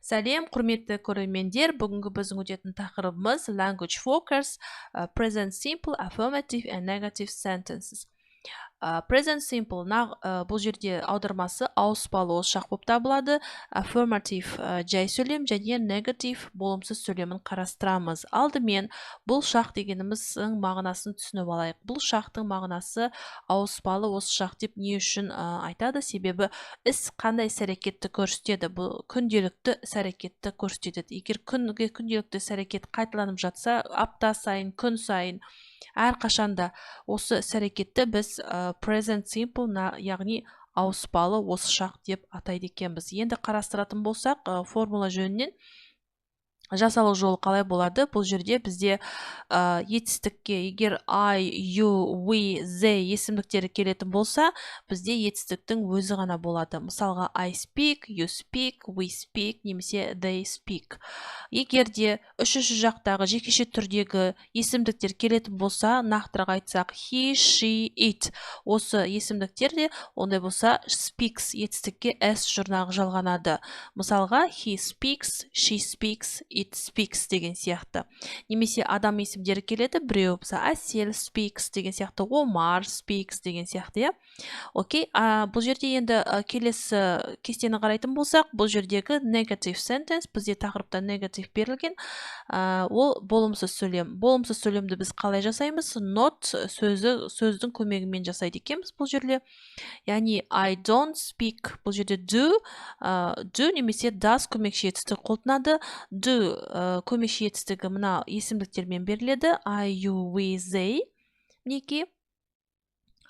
Сәлем, құрметті көрермендер. Бүгінгі біздің өтетін тақырыбымыз language focus, present simple, affirmative and negative sentences. Present simple бұл жерде аудармасы ауыспалы шақ болып табылады. Affirmative жай сөйлем және negative болымсыз сөйлемін қарастырамыз. Алдымен бұл шақ дегеніміздің мағынасын түсініп алайық. Бұл шақтың мағынасы ауыспалы осы шақ деп не үшін айтады? Себебі іс қандай іс-әрекетті көрсетеді? Бұл күнделікті іс-әрекетті көрсетеді. Егер күнделікті іс-әрекет қайталанып жатса, апта сайын, күн сайын әрқашанда осы іс-әрекетті біз present simple, яғни ауыспалы осы шақ деп атайды екенбіз. Енді қарастыратын болсақ, формула жөнінен жасалу жолы қалай болады? Бұл жерде бізде етістікке егер I, you, we, they есімдіктері келетін болса, бізде етістіктің өзі ғана болады. Мысалға I speak, you speak, we speak, немесе they speak. Егер де үшінші жақтағы жекеше түрдегі есімдіктер келетін болса, нақтырақ айтсақ he, she, it. Осы есімдіктер де ондай болса speaks етістікке s жұрнағы жалғанады. Мысалға he speaks, she speaks, it speaks деген сияқты. Немесе адам есімдері келеді, біреу болса Әсел speaks деген сияқты, Омар speaks деген сияқты, Окей, бұл жерде енді келесі кестені қарайтын болсақ, бұл жердегі negative sentence, бізде тақырыпта negative берілген, ол болымсыз сөйлем. Болымсыз сөйлемді біз қалай жасаймыз? Not сөздің көмегімен жасайды екенбіз бұл жерде. Яғни I don't speak, бұл жерде do немесе does көмекші етістік қолданады. Do көмекші етістігі мына есімдіктермен беріледі. I, you, we, they. Мінекей.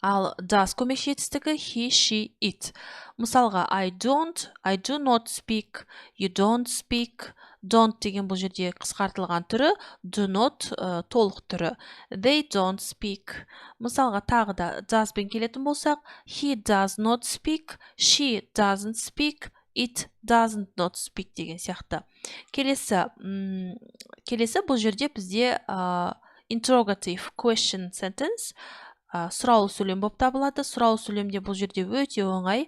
Ал does көмекші етістігі he, she, it. Мысалға I do not speak, you don't speak. Don't деген бұл жерде қысқартылған түрі, do not толық түрі. They don't speak. Мысалға тағы да does бен келетін болсақ, he does not speak, she doesn't speak, it doesn't not speak деген сияқты. Келесі бұл жерде бізде interrogative question sentence, сұраулы сөйлем болып табылады. Сұраулы сөйлемде бұл жерде өте оңай,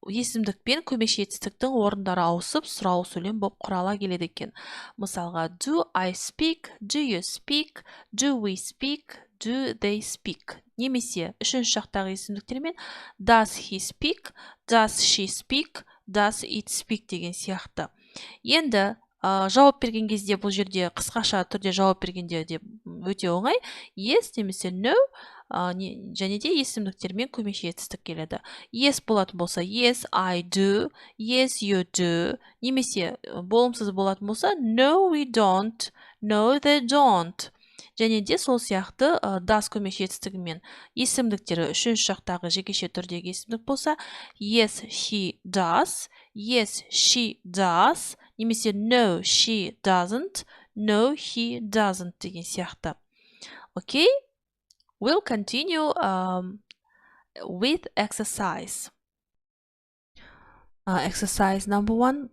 есімдікпен көмекші етістіктің орындары ауысып, сұраулы сөйлем болып құрала келеді екен. Мысалға do I speak, do you speak, do we speak, do they speak. Немесе үшінші жақтағы есімдіктермен does he speak, does she speak, does it speak деген сияқты. Енді жауап берген кезде бұл жерде қысқаша түрде жауап бергенде де өте оңай. Yes немесе no және де есімдіктермен көмекші етістік келеді. Yes болатын болса yes I do, yes you do. Немесе болымсыз болатын болса no we don't, no they don't. Және де сол сияқты does көмекші етістігімен есімдіктері үшінші жақтағы жекеше түрдегі есімдік болса yes he does, yes she does. Немесе no she doesn't, no he doesn't деген сияқты. Окей? We'll continue with exercise. Exercise number 1.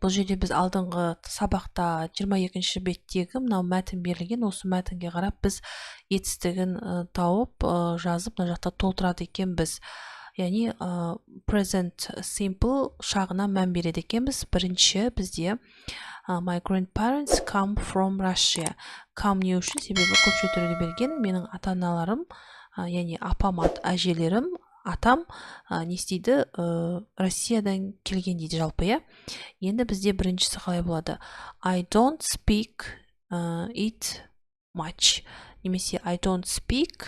Бұл жерде біз алдыңғы сабақта 22-ші беттегі мынау мәтін берілген. Осы мәтінге қарап біз етістігін тауып, жазып, мына жақта толтырады екенбіз. Яғни present simple шағына мән береді екенбіз. Бірінші бізде my grandparents come from Russia. Come не үшін? Себебі көпше түрде берген. Менің ата-аналарым, яғни апам, әжелерім, атам не істейді? Россиядан келген дейді жалпы, Енді бізде біріншісі қалай болады? I don't speak it much. Немесе I don't speak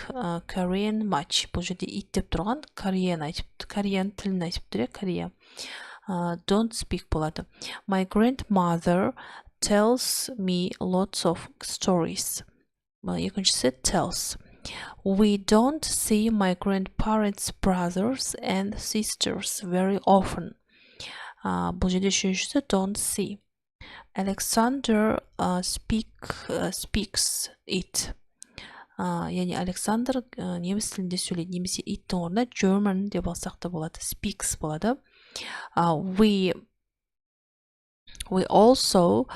Korean much. Бұл жерде it деп тұрған Korean тілін айтып тұр, Korea. Don't speak болады. My grandmother tells me lots of stories. Екіншісі tells. We don't see my grandparents' brothers and sisters very often. Бұл жерде үшіншісі don't see. Alexander speaks it. Яғни Александр неміс тілінде сөйлейді. Немесе иттің орнына German деп алсақ та болады. Speaks болады. We also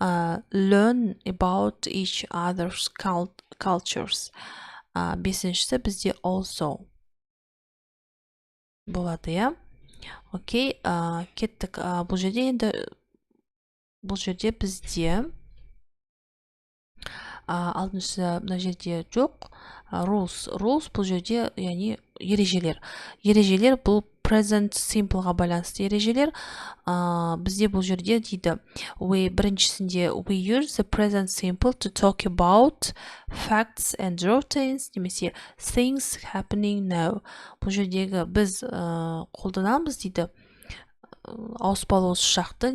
learn about each other's cultures. Бесіншісі бізде also болады, Окей, кеттік. Бұл жерде бізде алтыншысы мына жерде жоқ. Rules бұл жерде яғни ережелер бұл present simpleға байланысты ережелер. Бізде бұл жерде дейді біріншісінде we use the present simple to talk about facts and routines немесе things happening now. Бұл жердегі біз қолданамыз дейді ауыспалы осы шақты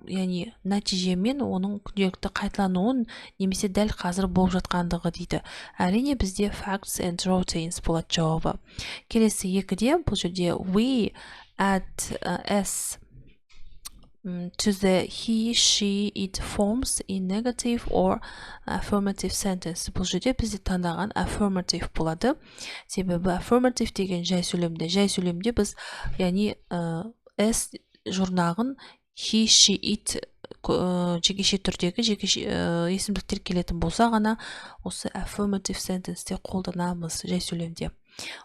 яғни нәтижемен оның күнделікті қайталануын немесе дәл қазір болып жатқандығы дейді. Әрине бізде facts and routines болады жауабы. Келесі екіде бұл жерде we add s to the he, she, it forms in negative or affirmative sentence. Бұл жерде бізде таңдаған affirmative болады. Себебі affirmative деген жай сөйлемде біз яғни s жұрнағын he, she, it жекеше түрдегі есімдіктер келетін болса ғана осы affirmative sentenceде қолданамыз жай сөйлемде.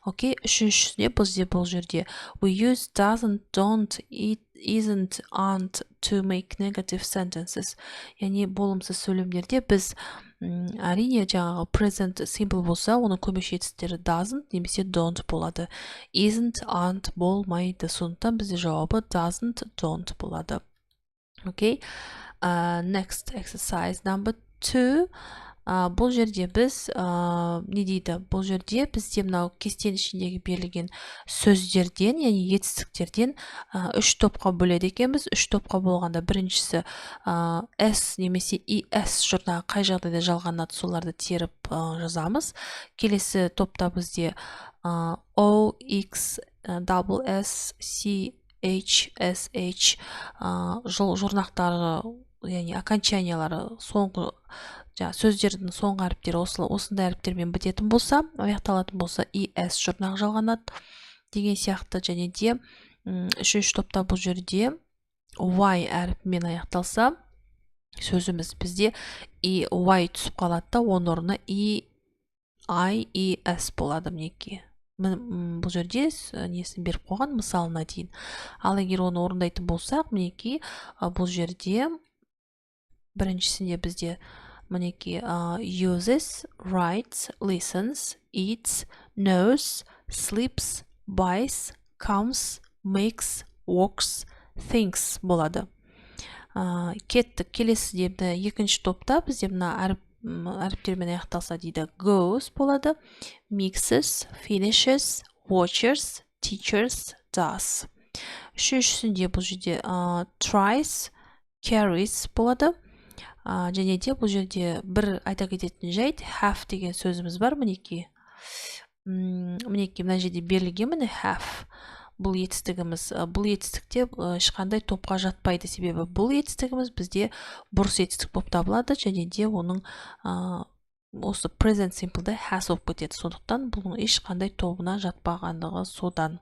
Окей, үшіншісінде бұл жерде we use doesn't, don't, it, isn't, aren't to make negative sentences. Яғни болымсыз сөйлемдерде біз әрине жаңағы present simple болса, оның көмекші етістері doesn't немесе don't болады. Isn't, aren't болмайды. Сондықтан бізде жауабы doesn't, don't болады. Окей, next exercise number 2. Бұл жерде біз не дейді? Бұл жерде бізде мынау кестенің ішіндегі берілген сөздерден, яғни етістіктерден 3 топқа бөледі екенбіз. 3 топқа болғанда біріншісі s немесе es жұрнағы қай жағдайда жалғанады, соларды теріп жазамыз. Келесі топта бізде o, x, double s, c, h, sh жұрнақтары, яғни окончаниялары, соңғы сөздердің соңғы әріптері осындай әріптермен бітетін болса, аяқталатын болса, es жұрнағы жалғанады деген сияқты. Және де үшінші топта бұл жерде y әріпімен аяқталса, сөзіміз бізде y түсіп қалады да, оның орнына es болады. Мінекей бұл жерде несін беріп қойған, мысалына дейін. Ал егер оны орындайтын болсақ, мінекей бұл жерде біріншісінде бізде мінекей uses, writes, listens, eats, knows, sleeps, buys, comes, makes, walks, thinks болады. Кеттік. Келесіде екінші топта бізде мына әріптермен аяқталса дейді goes болады, mixes, finishes, watches, teachers, does. Үшіншісінде бұл жерде tries, carries болады. Және де бұл жерде бір айта кететін жайт, have деген сөзіміз бар. Мінекей мына жерде берілген, міне have. Бұл етістікте ешқандай топқа жатпайды, себебі бұл етістігіміз бізде бұрыс етістік болып табылады, және де оның осы present simple'да has болып кетеді. Сондықтан бұның ешқандай тобына жатпағандығы содан.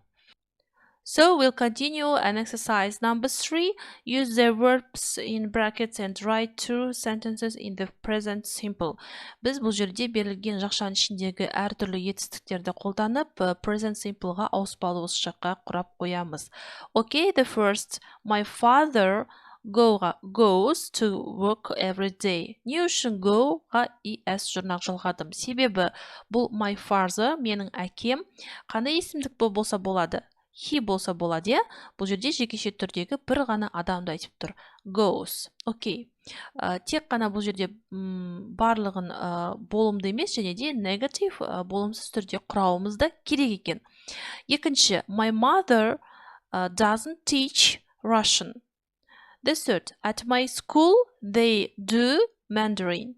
So we'll continue and exercise number 3. Use the verbs in brackets and write true sentences in the present simple. Біз бұл жерде берілген жақшаның ішіндегі әртүрлі етістіктерді қолданып, present simpleға ауыспалы осы жаққа құрап қоямыз. Okay, the first, my father goes to work every day. Не үшін go-ға es жұрнақ жалғадым? Себебі бұл my father, менің әкем, қандай есімдік болса болады? He болса болады, бұл жерде жекеше түрдегі бір ғана адамды айтып тұр. Goes. Окей. Тек қана бұл жерде барлығын болымды емес, және де негатив болымсыз түрде құрауымыз да керек екен. Екінші, my mother doesn't teach Russian. The third, at my school they do Mandarin.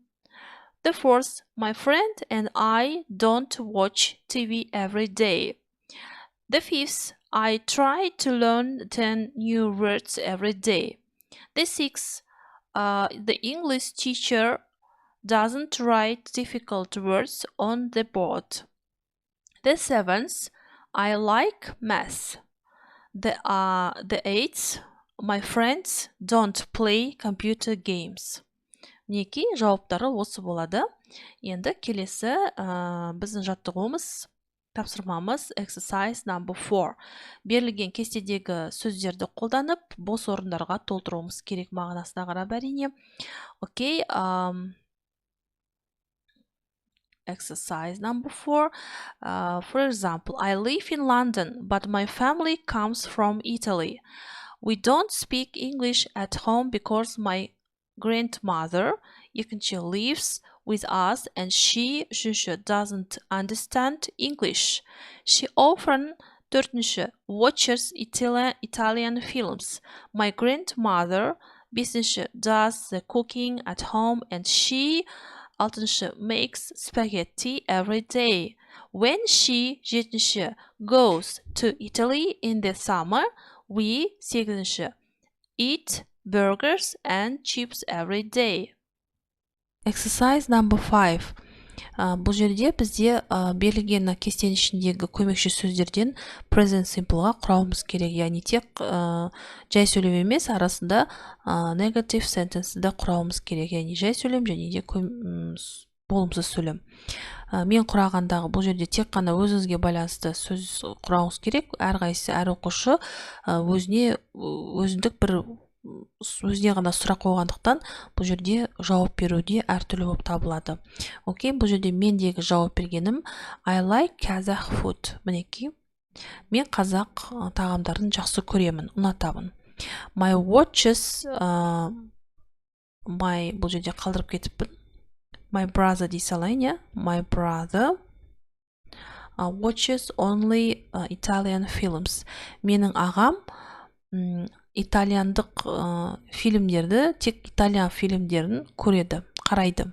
The fourth, my friend and I don't watch TV every day. The fifth, I try to learn 10 new words every day. The sixth, the English teacher doesn't write difficult words on the board. The seventh, I like math. The eighth, my friends don't play computer games. Мінекей жауаптары осы болады. Енді келесі біздің жаттығуымыз тапсырмамыз exercise number 4. Берілген кестедегі сөздерді қолданып, бос орындарға толтыруымыз керек мағынасына қарап әрине. Окей, exercise number 4. For example, I live in London, but my family comes from Italy. We don't speak English at home because my grandmother lives with us and she doesn't understand English. She often watches Italian films. My grandmother does the cooking at home and she makes spaghetti every day. When she goes to Italy in the summer, we eat burgers and chips every day. Exercise number 5. Бұл жерде бізде берілген кестенің ішіндегі көмекші сөздерден present simpleға құрауымыз керек. Яғни тек жай сөйлем емес, арасында negative sentence'ді құрауымыз керек. Яғни жай сөйлем және де болымсыз сөйлем. Мен құрағандағы бұл жерде тек қана өзіңізге байланысты сөз құрауыңыз керек. Әрқайсысы әр оқушы өзіндік бір өзіне ғана сұрақ қойғандықтан бұл жерде жауап беруде әртүрлі болып табылады. Окей, бұл жерде мендегі жауап бергенім I like Kazakh food. Мінекей, мен қазақ тағамдарын жақсы көремін, ұнатамын. My watches, бұл жерде қалдырып кетіппін. My brother дей салайын, My brother watches only Italian films. Менің ағам итальяндық фильмдерді, тек итальян фильмдерін көреді, қарайды.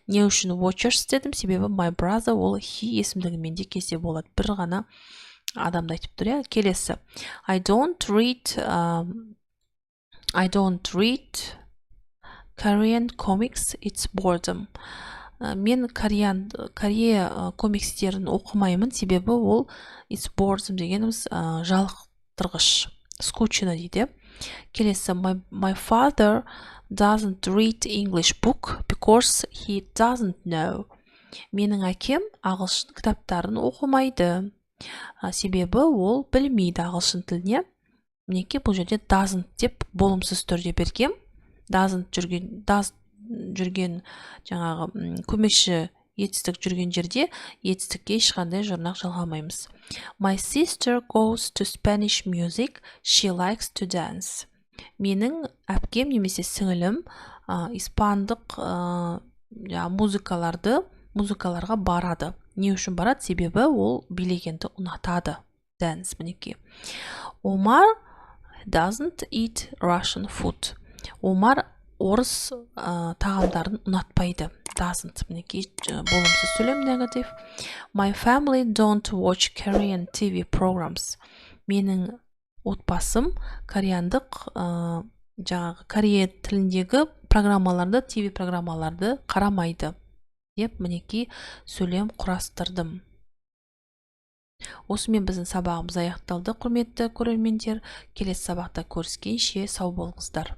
Не үшін watchers дедім? Себебі my brother ол he есімдігімен де келсе болады. Бір ғана адамды айтып тұр. Келесі. I don't read comics, it's boredom. Мен Корея комикстерін оқымаймын, себебі ол it's boredom дегеніміз жалықтырғыш. Скучно дейді. Келесі, my father doesn't read English book because he doesn't know. Менің әкем ағылшын кітаптарын оқымайды. Себебі ол білмейді ағылшын тіліне. Мінекей, бұл жерде doesn't деп болымсыз түрде бергем. Doesn't жүрген жаңағы көмекші етістік жүрген жерде етістікке ешқандай жұрнақ жалғамаймыз. My sister goes to Spanish music, she likes to dance. Менің әпкем немесе сіңілім испандық музыкаларға барады. Не үшін барады? Себебі ол билегенді ұнатады. Dance, мінекей. Omar doesn't eat Russian food. Omar орыс тағамдарын ұнатпайды. Doesn't, мінекей, болымсыз сөйлем, негатив. My family don't watch Korean TV programs. Менің отбасым кореяндық жаңағы Корея тіліндегі программаларды, TV программаларды қарамайды деп мінекей сөйлем құрастырдым. Осымен біздің сабағымыз аяқталды, құрметті көрермендер. Келесі сабақта көріскенше сау болыңыздар.